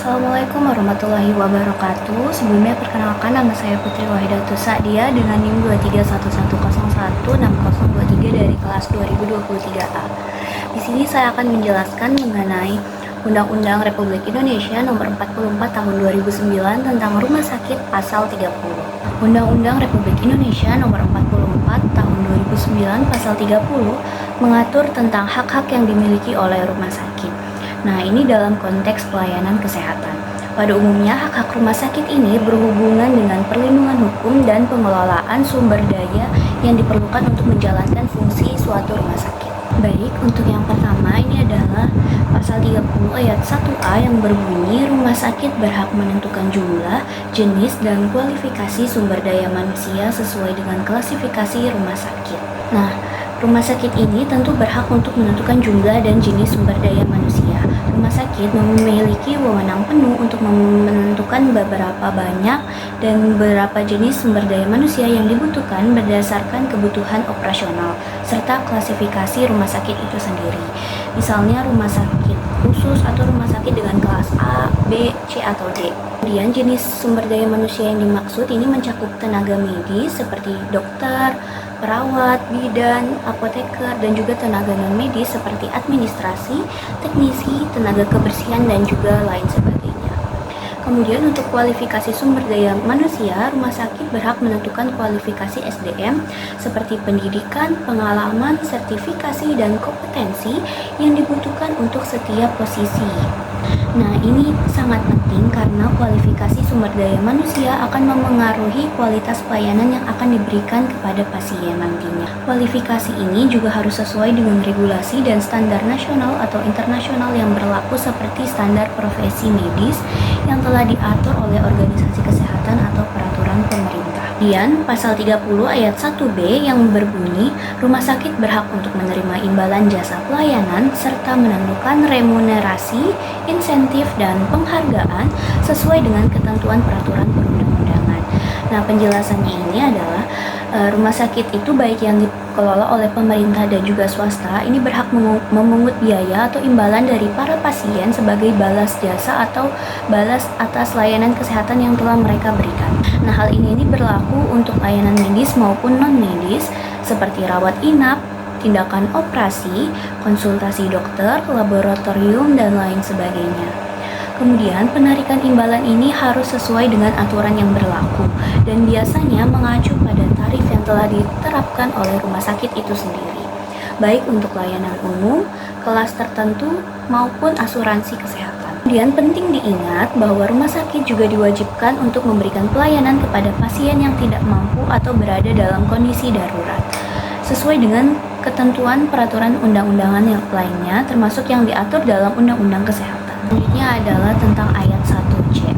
Assalamualaikum warahmatullahi wabarakatuh. Sebelumnya perkenalkan, nama saya Putri Wahidatus Sa'dia dengan NIM 2311016023 dari kelas 2023A. Di sini saya akan menjelaskan mengenai Undang-Undang Republik Indonesia Nomor 44 Tahun 2009 tentang Rumah Sakit Pasal 30. Undang-Undang Republik Indonesia Nomor 44 Tahun 2009 Pasal 30 mengatur tentang hak-hak yang dimiliki oleh rumah sakit. Nah, ini dalam konteks pelayanan kesehatan. Pada umumnya, hak-hak rumah sakit ini berhubungan dengan perlindungan hukum dan pengelolaan sumber daya yang diperlukan untuk menjalankan fungsi suatu rumah sakit. Baik, untuk yang pertama ini adalah Pasal 30 ayat 1A yang berbunyi rumah sakit berhak menentukan jumlah, jenis, dan kualifikasi sumber daya manusia sesuai dengan klasifikasi rumah sakit. Nah, rumah sakit ini tentu berhak untuk menentukan jumlah dan jenis sumber daya manusia. Rumah sakit memiliki wewenang penuh untuk menentukan beberapa banyak dan beberapa jenis sumber daya manusia yang dibutuhkan berdasarkan kebutuhan operasional serta klasifikasi rumah sakit itu sendiri. Misalnya rumah sakit khusus atau rumah sakit dengan kelas A, B, C, atau D. Kemudian jenis sumber daya manusia yang dimaksud ini mencakup tenaga medis seperti dokter, perawat, bidan, apoteker, dan juga tenaga non-medis seperti administrasi, teknisi, tenaga kebersihan, dan juga lain sebagainya. Kemudian untuk kualifikasi sumber daya manusia, rumah sakit berhak menentukan kualifikasi SDM seperti pendidikan, pengalaman, sertifikasi, dan kompetensi yang dibutuhkan untuk setiap posisi. Nah, ini sangat penting karena kualifikasi sumber daya manusia akan memengaruhi kualitas pelayanan yang akan diberikan kepada pasien nantinya. Kualifikasi ini juga harus sesuai dengan regulasi dan standar nasional atau internasional yang berlaku seperti standar profesi medis yang telah diatur oleh organisasi kesehatan atau peraturan pemerintah. Kemudian, pasal 30 ayat 1B yang berbunyi, rumah sakit berhak untuk menerima imbalan jasa pelayanan serta menentukan remunerasi, insentif, dan penghargaan sesuai dengan ketentuan peraturan perundang-undangan. Nah, penjelasannya ini adalah rumah sakit itu baik yang dikelola oleh pemerintah dan juga swasta ini berhak memungut biaya atau imbalan dari para pasien sebagai balas jasa atau balas atas layanan kesehatan yang telah mereka berikan. Nah, hal ini berlaku untuk layanan medis maupun non-medis seperti rawat inap, tindakan operasi, konsultasi dokter, laboratorium, dan lain sebagainya. Kemudian, penarikan imbalan ini harus sesuai dengan aturan yang berlaku dan biasanya mengacu pada tarif yang telah diterapkan oleh rumah sakit itu sendiri, baik untuk layanan umum, kelas tertentu, maupun asuransi kesehatan. Kemudian penting diingat bahwa rumah sakit juga diwajibkan untuk memberikan pelayanan kepada pasien yang tidak mampu atau berada dalam kondisi darurat, sesuai dengan ketentuan peraturan undang-undangan yang lainnya termasuk yang diatur dalam Undang-Undang Kesehatan. Selanjutnya adalah tentang ayat 1C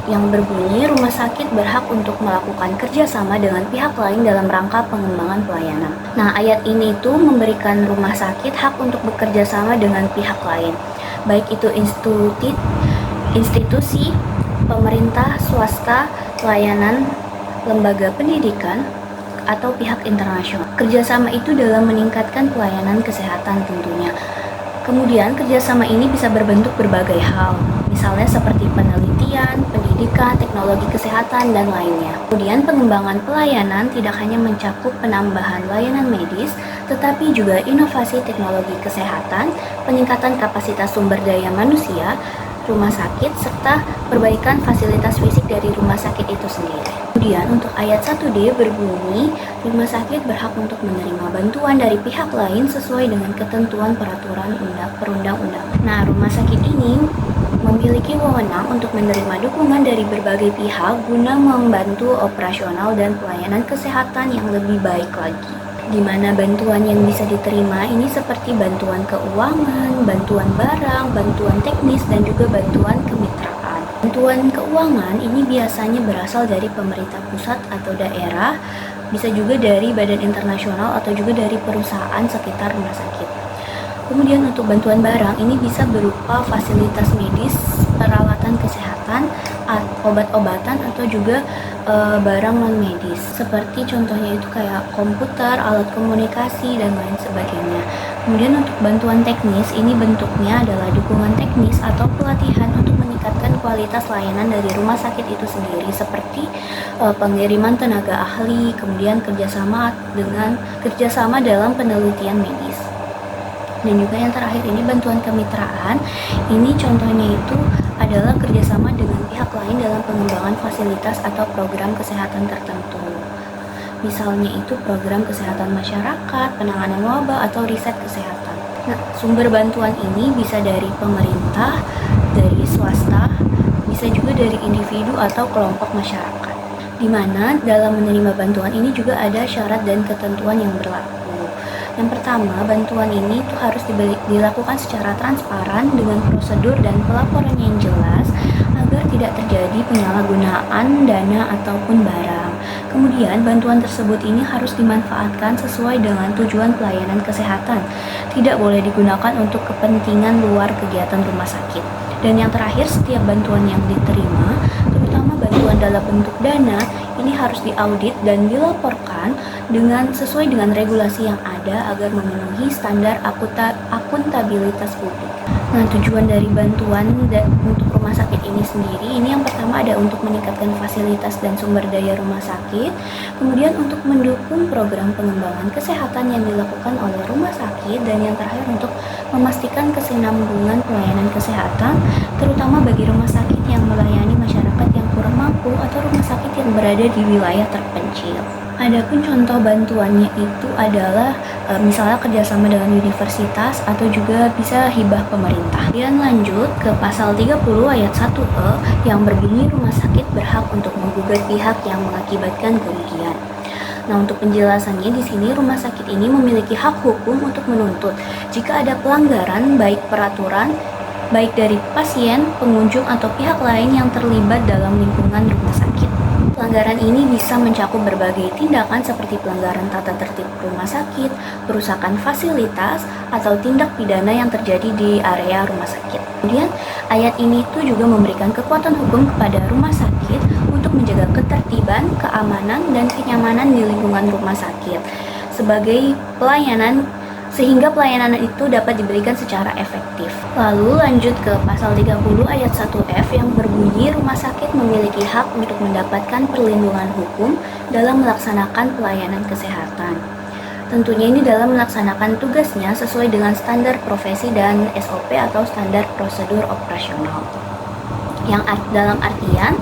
yang berbunyi rumah sakit berhak untuk melakukan kerjasama dengan pihak lain dalam rangka pengembangan pelayanan. Nah, ayat ini itu memberikan rumah sakit hak untuk bekerja sama dengan pihak lain, baik itu institusi, pemerintah, swasta, layanan, lembaga pendidikan, atau pihak internasional. Kerjasama itu dalam meningkatkan pelayanan kesehatan tentunya. Kemudian kerjasama ini bisa berbentuk berbagai hal, misalnya seperti penelitian, pendidikan, teknologi kesehatan, dan lainnya. Kemudian pengembangan pelayanan tidak hanya mencakup penambahan layanan medis, tetapi juga inovasi teknologi kesehatan, peningkatan kapasitas sumber daya manusia, rumah sakit, serta perbaikan fasilitas fisik dari rumah sakit itu sendiri. Kemudian untuk ayat 1D berbunyi, rumah sakit berhak untuk menerima bantuan dari pihak lain sesuai dengan ketentuan peraturan perundang-undangan. Nah, rumah sakit ini memiliki wewenang untuk menerima dukungan dari berbagai pihak guna membantu operasional dan pelayanan kesehatan yang lebih baik lagi. Di mana bantuan yang bisa diterima ini seperti bantuan keuangan, bantuan barang, bantuan teknis, dan juga bantuan kemitraan. Bantuan keuangan ini biasanya berasal dari pemerintah pusat atau daerah, bisa juga dari badan internasional atau juga dari perusahaan sekitar rumah sakit. Kemudian untuk bantuan barang ini bisa berupa fasilitas medis, perawatan kesehatan, obat-obatan, atau juga barang non-medis. Seperti contohnya itu kayak komputer, alat komunikasi, dan lain sebagainya. Kemudian untuk bantuan teknis, ini bentuknya adalah dukungan teknis atau pelatihan untuk meningkatkan meningkatkan kualitas layanan dari rumah sakit itu sendiri, seperti pengiriman tenaga ahli, kemudian kerjasama dalam penelitian medis. Dan juga yang terakhir ini bantuan kemitraan. Ini contohnya itu adalah kerjasama dengan pihak lain dalam pengembangan fasilitas atau program kesehatan tertentu. Misalnya itu program kesehatan masyarakat, penanganan wabah, atau riset kesehatan. Nah, sumber bantuan ini bisa dari pemerintah, dari swasta, bisa juga dari individu atau kelompok masyarakat. Di mana dalam menerima bantuan ini juga ada syarat dan ketentuan yang berlaku. Yang pertama, bantuan ini tuh harus dilakukan secara transparan dengan prosedur dan pelaporan yang jelas agar tidak terjadi penyalahgunaan dana ataupun barang. Kemudian, bantuan tersebut ini harus dimanfaatkan sesuai dengan tujuan pelayanan kesehatan. Tidak boleh digunakan untuk kepentingan luar kegiatan rumah sakit. Dan yang terakhir, setiap bantuan yang diterima, terutama bantuan dalam bentuk dana, ini harus diaudit dan dilaporkan sesuai dengan regulasi yang ada agar memenuhi standar akuntabilitas publik. Nah, tujuan dari bantuan untuk rumah sakit ini sendiri, ini yang pertama ada untuk meningkatkan fasilitas dan sumber daya rumah sakit, kemudian untuk mendukung program pengembangan kesehatan yang dilakukan oleh rumah sakit, dan yang terakhir untuk memastikan kesinambungan pelayanan kesehatan, terutama bagi rumah sakit yang melayani masyarakat yang kurang mampu atau rumah sakit yang berada di wilayah terpencil. Adapun contoh bantuannya itu adalah misalnya kerjasama dengan universitas atau juga bisa hibah pemerintah. Dan lanjut ke pasal 30 ayat 1E yang berbunyi rumah sakit berhak untuk menggugat pihak yang mengakibatkan kerugian. Nah, untuk penjelasannya di sini rumah sakit ini memiliki hak hukum untuk menuntut jika ada pelanggaran baik peraturan baik dari pasien, pengunjung atau pihak lain yang terlibat dalam lingkungan rumah sakit. Pelanggaran ini bisa mencakup berbagai tindakan seperti pelanggaran tata tertib rumah sakit, perusakan fasilitas, atau tindak pidana yang terjadi di area rumah sakit. Kemudian, ayat ini tuh juga memberikan kekuatan hukum kepada rumah sakit untuk menjaga ketertiban, keamanan, dan kenyamanan di lingkungan rumah sakit sebagai pelayanan sehingga pelayanan itu dapat diberikan secara efektif. Lalu lanjut ke pasal 30 ayat 1F yang berbunyi rumah sakit memiliki hak untuk mendapatkan perlindungan hukum dalam melaksanakan pelayanan kesehatan. Tentunya ini dalam melaksanakan tugasnya sesuai dengan standar profesi dan SOP atau standar prosedur operasional. Yang dalam artian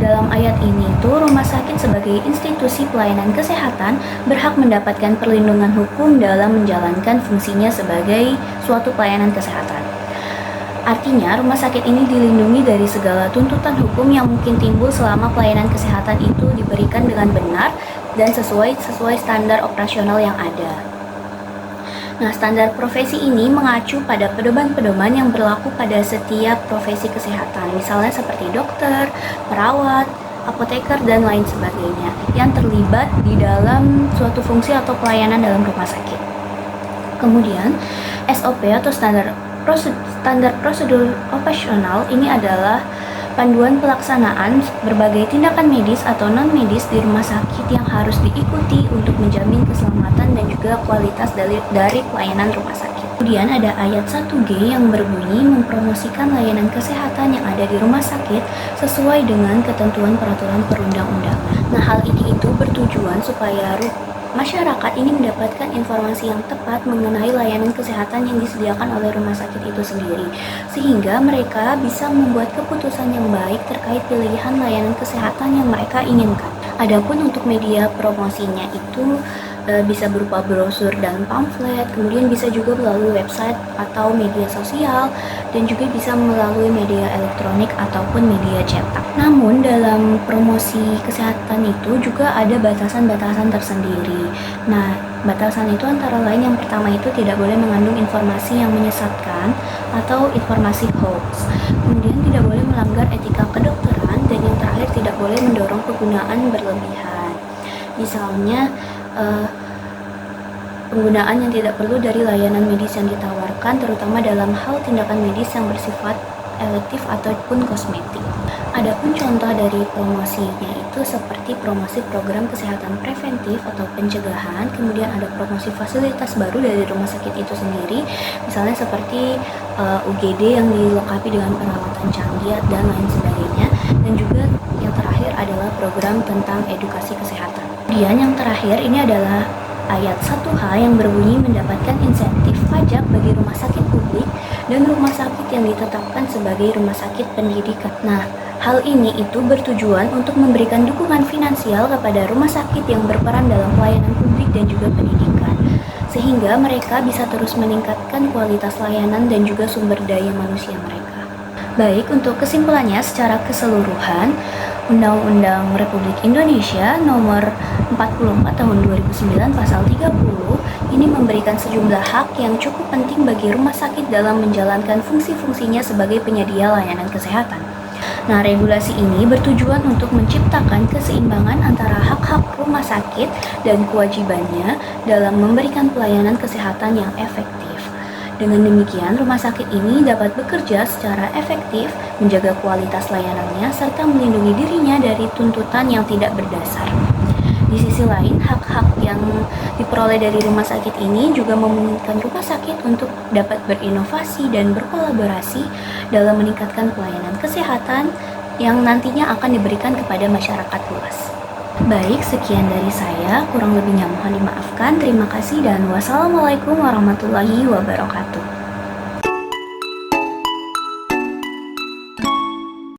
dalam ayat ini tuh rumah sakit sebagai institusi pelayanan kesehatan berhak mendapatkan perlindungan hukum dalam menjalankan fungsinya sebagai suatu pelayanan kesehatan. Artinya rumah sakit ini dilindungi dari segala tuntutan hukum yang mungkin timbul selama pelayanan kesehatan itu diberikan dengan benar dan sesuai standar operasional yang ada. Nah, standar profesi ini mengacu pada pedoman-pedoman yang berlaku pada setiap profesi kesehatan, misalnya seperti dokter, perawat, apoteker, dan lain sebagainya, yang terlibat di dalam suatu fungsi atau pelayanan dalam rumah sakit. Kemudian, SOP atau standar prosedur operasional ini adalah panduan pelaksanaan berbagai tindakan medis atau non-medis di rumah sakit yang harus diikuti untuk menjamin keselamatan dan juga kualitas dari pelayanan rumah sakit. Kemudian ada ayat 1G yang berbunyi mempromosikan layanan kesehatan yang ada di rumah sakit sesuai dengan ketentuan peraturan perundang-undangan. Nah, hal ini itu bertujuan supaya masyarakat ini mendapatkan informasi yang tepat mengenai layanan kesehatan yang disediakan oleh rumah sakit itu sendiri, sehingga mereka bisa membuat keputusan yang baik terkait pilihan layanan kesehatan yang mereka inginkan. Adapun untuk media promosinya itu bisa berupa brosur dan pamflet, kemudian bisa juga melalui website atau media sosial, dan juga bisa melalui media elektronik ataupun media cetak. Namun dalam promosi kesehatan itu juga ada batasan-batasan tersendiri. Nah, batasan itu antara lain yang pertama itu tidak boleh mengandung informasi yang menyesatkan atau informasi hoax. Kemudian tidak boleh melanggar etika kedokteran, dan yang terakhir tidak boleh mendorong penggunaan berlebihan. Misalnya penggunaan yang tidak perlu dari layanan medis yang ditawarkan, terutama dalam hal tindakan medis yang bersifat elektif ataupun kosmetik. Adapun contoh dari promosinya itu seperti promosi program kesehatan preventif atau pencegahan, kemudian ada promosi fasilitas baru dari rumah sakit itu sendiri, misalnya seperti UGD yang dilengkapi dengan peralatan canggih dan lain sebagainya, dan juga yang terakhir adalah program tentang edukasi kesehatan. Kemudian yang terakhir ini adalah ayat 1H yang berbunyi mendapatkan insentif pajak bagi rumah sakit publik dan rumah sakit yang ditetapkan sebagai rumah sakit pendidikan. Nah, hal ini itu bertujuan untuk memberikan dukungan finansial kepada rumah sakit yang berperan dalam pelayanan publik dan juga pendidikan, sehingga mereka bisa terus meningkatkan kualitas layanan dan juga sumber daya manusia mereka. Baik, untuk kesimpulannya secara keseluruhan, Undang-Undang Republik Indonesia Nomor 44 Tahun 2009 Pasal 30 ini memberikan sejumlah hak yang cukup penting bagi rumah sakit dalam menjalankan fungsi-fungsinya sebagai penyedia layanan kesehatan. Nah, regulasi ini bertujuan untuk menciptakan keseimbangan antara hak-hak rumah sakit dan kewajibannya dalam memberikan pelayanan kesehatan yang efektif. Dengan demikian, rumah sakit ini dapat bekerja secara efektif, menjaga kualitas layanannya, serta melindungi dirinya dari tuntutan yang tidak berdasar. Di sisi lain, hak-hak yang diperoleh dari rumah sakit ini juga memungkinkan rumah sakit untuk dapat berinovasi dan berkolaborasi dalam meningkatkan pelayanan kesehatan yang nantinya akan diberikan kepada masyarakat luas. Baik, sekian dari saya. Kurang lebihnya mohon dimaafkan. Terima kasih dan wassalamualaikum warahmatullahi wabarakatuh.